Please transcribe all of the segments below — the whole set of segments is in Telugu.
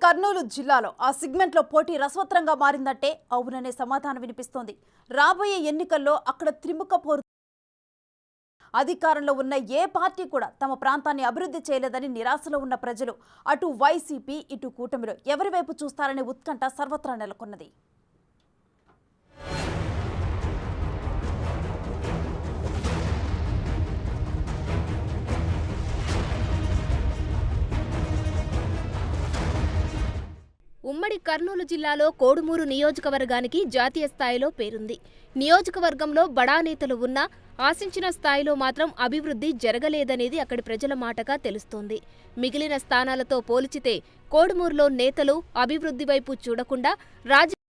కర్నూలు జిల్లాలో ఆ సెగ్మెంట్లో పోటీ రసవత్తరంగా మారిందంటే అవుననే సమాధానం వినిపిస్తోంది. రాబోయే ఎన్నికల్లో అక్కడ త్రిముఖ పోరు. అధికారంలో ఉన్న ఏ పార్టీ కూడా తమ ప్రాంతాన్ని అభివృద్ధి చేయలేదని నిరాశలో ఉన్న ప్రజలు అటు వైసీపీ ఇటు కూటమిలో ఎవరి వైపు చూస్తారనే ఉత్కంఠ సర్వత్రా నెలకొన్నది. ఉమ్మడి కర్నూలు జిల్లాలో కోడుమూరు నియోజకవర్గానికి జాతీయ స్థాయిలో పేరుంది. నియోజకవర్గంలో బడా నేతలు ఉన్నా ఆశించిన స్థాయిలో మాత్రం అభివృద్ధి జరగలేదనేది అక్కడి ప్రజల మాటగా తెలుస్తోంది. మిగిలిన స్థానాలతో పోల్చితే కోడుమూరులో నేతలు అభివృద్ధి వైపు చూడకుండా రాజకీయ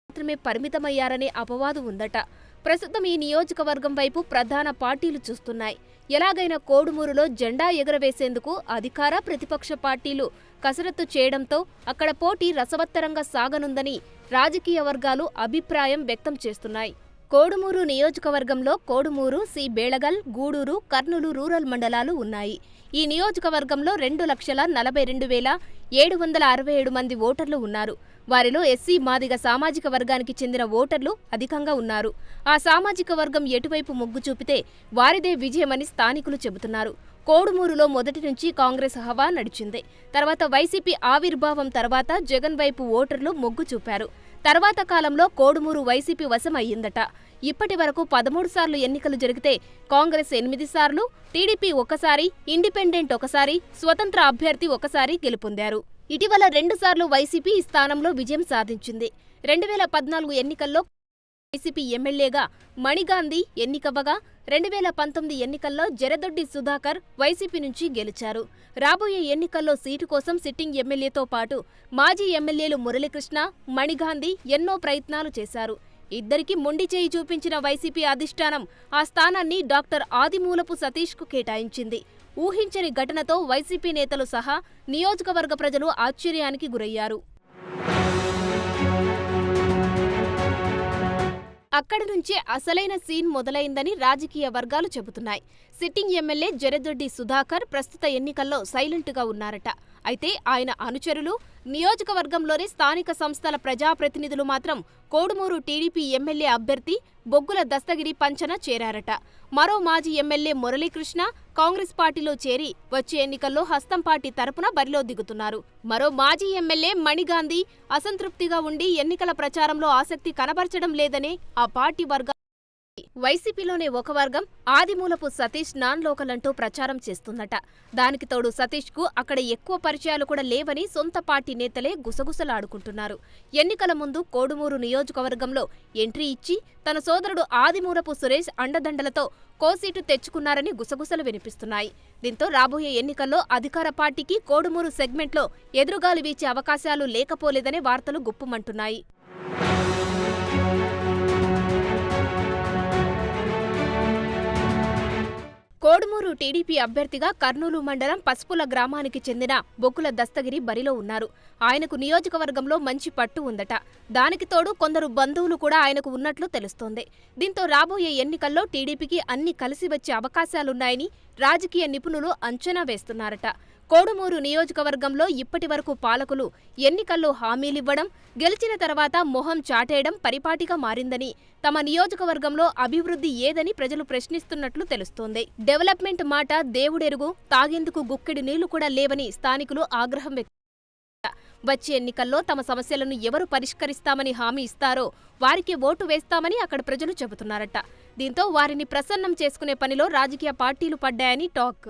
మాత్రమే పరిమితమయ్యారనే అపవాదు ఉందట. ప్రస్తుతం ఈ నియోజకవర్గం వైపు ప్రధాన పార్టీలు చూస్తున్నాయి. ఎలాగైనా కోడుమూరులో జెండా ఎగురవేసేందుకు అధికార ప్రతిపక్ష పార్టీలు కసరత్తు చేయడంతో అక్కడ పోటీ రసవత్తరంగా సాగనుందని రాజకీయ వర్గాలు అభిప్రాయం వ్యక్తం చేస్తున్నాయి. కోడుమూరు నియోజకవర్గంలో కోడుమూరు, సి బేళగల్, గూడూరు, కర్నూలు రూరల్ మండలాలు ఉన్నాయి. ఈ నియోజకవర్గంలో 2,42,767 మంది ఓటర్లు ఉన్నారు. వారిలో ఎస్సీ మాదిగ సామాజిక వర్గానికి చెందిన ఓటర్లు అధికంగా ఉన్నారు. ఆ సామాజిక వర్గం ఎటువైపు మొగ్గు చూపితే వారిదే విజయమని స్థానికులు చెబుతున్నారు. కోడుమూరులో మొదటి నుంచి కాంగ్రెస్ హవా నడిచింది. తర్వాత వైసీపీ ఆవిర్భావం తర్వాత జగన్ వైపు ఓటర్లు మొగ్గు చూపారు. తర్వాత కాలంలో కోడుమూరు వైసీపీ వశం అయ్యిందట. ఇప్పటి వరకు 13 సార్లు ఎన్నికలు జరిగితే కాంగ్రెస్ 8 సార్లు, టీడీపీ ఒకసారి, ఇండిపెండెంట్ ఒకసారి, స్వతంత్ర అభ్యర్థి ఒకసారి గెలుపొందారు. ఇటీవల 2 సార్లు వైసీపీ ఈ స్థానంలో విజయం సాధించింది. 2014 ఎన్నికల్లో వైసీపీ ఎమ్మెల్యేగా మణిగాంధీ ఎన్నికవ్వగా 2019 ఎన్నికల్లో జరదొడ్డి సుధాకర్ వైసీపీ నుంచి గెలిచారు. రాబోయే ఎన్నికల్లో సీటు కోసం సిట్టింగ్ ఎమ్మెల్యేతో పాటు మాజీ ఎమ్మెల్యేలు మురళీకృష్ణ, మణిగాంధీ ఎన్నో ప్రయత్నాలు చేశారు. ఇద్దరికి మొండి చేయి చూపించిన వైసీపీ అధిష్టానం ఆ స్థానాన్ని డాక్టర్ ఆదిమూలపు సతీష్కు కేటాయించింది. ఊహించని ఘటనతో వైసీపీ నేతలు సహా నియోజకవర్గ ప్రజలు ఆశ్చర్యానికి గురయ్యారు. అక్కడి నుంచే అసలైన సీన్ మొదలైందని రాజకీయ వర్గాలు చెబుతున్నాయి. సిట్టింగ్ ఎమ్మెల్యే జరదొడ్డి సుధాకర్ ప్రస్తుత ఎన్నికల్లో సైలెంట్గా ఉన్నారట. అయితే ఆయన అనుచరులు, నియోజకవర్గంలోని స్థానిక సంస్థల ప్రజాప్రతినిధులు మాత్రం కోడుమూరు టీడీపీ ఎమ్మెల్యే అభ్యర్థి బొగ్గుల దస్తగిరి పంచన చేరారట. మరో మాజీ ఎమ్మెల్యే మురళీకృష్ణ కాంగ్రెస్ పార్టీలో చేరి వచ్చే ఎన్నికల్లో హస్తం పార్టీ తరపున బరిలో దిగుతున్నారు. మరో మాజీ ఎమ్మెల్యే మణిగాంధీ అసంతృప్తిగా ఉండి ఎన్నికల ప్రచారంలో ఆసక్తి కనబరచడం లేదనే ఆ పార్టీ వర్గం వైసీపీలోనే ఒక వర్గం ఆదిమూలపు సతీష్ నాన్ లోకల్ అంటూ ప్రచారం చేస్తుందట. దానికి తోడు సతీష్కు అక్కడ ఎక్కువ పరిచయాలు కూడా లేవని సొంత పార్టీ నేతలే గుసగుసలాడుకుంటున్నారు. ఎన్నికల ముందు కోడుమూరు నియోజకవర్గంలో ఎంట్రీ ఇచ్చి తన సోదరుడు ఆదిమూలపు సురేష్ అండదండలతో కోసీటు తెచ్చుకున్నారని గుసగుసలు వినిపిస్తున్నాయి. దీంతో రాబోయే ఎన్నికల్లో అధికార పార్టీకి కోడుమూరు సెగ్మెంట్లో ఎదురుగాలి వీచే అవకాశాలు లేకపోలేదనే వార్తలు గుప్పుమంటున్నాయి. కోడుమూరు టీడీపీ అభ్యర్థిగా కర్నూలు మండలం పసుపుల గ్రామానికి చెందిన బొగ్గుల దస్తగిరి బరిలో ఉన్నారు. ఆయనకు నియోజకవర్గంలో మంచి పట్టు ఉందట. దానికి తోడు కొందరు బంధువులు కూడా ఆయనకు ఉన్నట్లు తెలుస్తోంది. దీంతో రాబోయే ఎన్నికల్లో టీడీపీకి అన్ని కలిసి వచ్చే అవకాశాలున్నాయని రాజకీయ నిపుణులు అంచనా వేస్తున్నారట. కోడుమూరు నియోజకవర్గంలో ఇప్పటి వరకు పాలకులు ఎన్నికల్లో హామీలివ్వడం, గెలిచిన తర్వాత మొహం చాటేయడం పరిపాటిగా మారిందని, తమ నియోజకవర్గంలో అభివృద్ధి ఏదని ప్రజలు ప్రశ్నిస్తున్నట్లు తెలుస్తోంది. డెవలప్మెంట్ మాట దేవుడెరుగు, తాగేందుకు గుక్కెడి నీళ్లు కూడా లేవని స్థానికులు ఆగ్రహం వ్యక్తం. వచ్చే ఎన్నికల్లో తమ సమస్యలను ఎవరు పరిష్కరిస్తామని హామీ ఇస్తారో వారికే ఓటు వేస్తామని అక్కడ ప్రజలు చెబుతున్నారట. దీంతో వారిని ప్రసన్నం చేసుకునే పనిలో రాజకీయ పార్టీలు పడ్డాయని టాక్.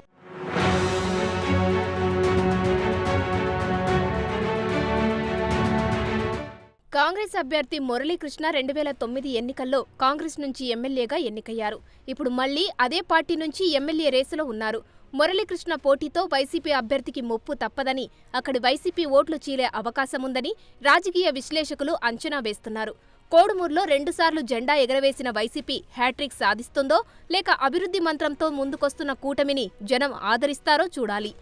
కాంగ్రెస్ అభ్యర్థి మురళీకృష్ణ 2009 ఎన్నికల్లో కాంగ్రెస్ నుంచి ఎమ్మెల్యేగా ఎన్నికయ్యారు. ఇప్పుడు మళ్లీ అదే పార్టీ నుంచి ఎమ్మెల్యే రేసులో ఉన్నారు. మురళీకృష్ణ పోటీతో వైసీపీ అభ్యర్థికి ముప్పు తప్పదని, అక్కడి వైసీపీ ఓట్లు చీలే అవకాశముందని రాజకీయ విశ్లేషకులు అంచనా వేస్తున్నారు. కోడుమూరులో 2 సార్లు జెండా ఎగరవేసిన వైసీపీ హ్యాట్రిక్ సాధిస్తుందో లేక అభివృద్ధి మంత్రంతో ముందుకొస్తున్న కూటమిని జనం ఆదరిస్తారో చూడాలి.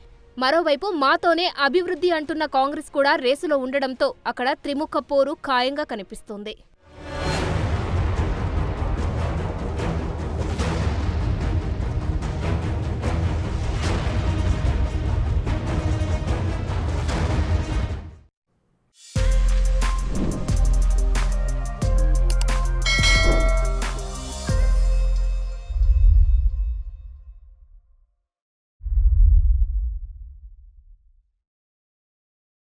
మరోవైపు మాతోనే అభివృద్ధి అంటున్న కాంగ్రెస్ కూడా రేసులో ఉండడంతో అక్కడ త్రిముఖ పోరు ఖాయంగా కనిపిస్తోంది.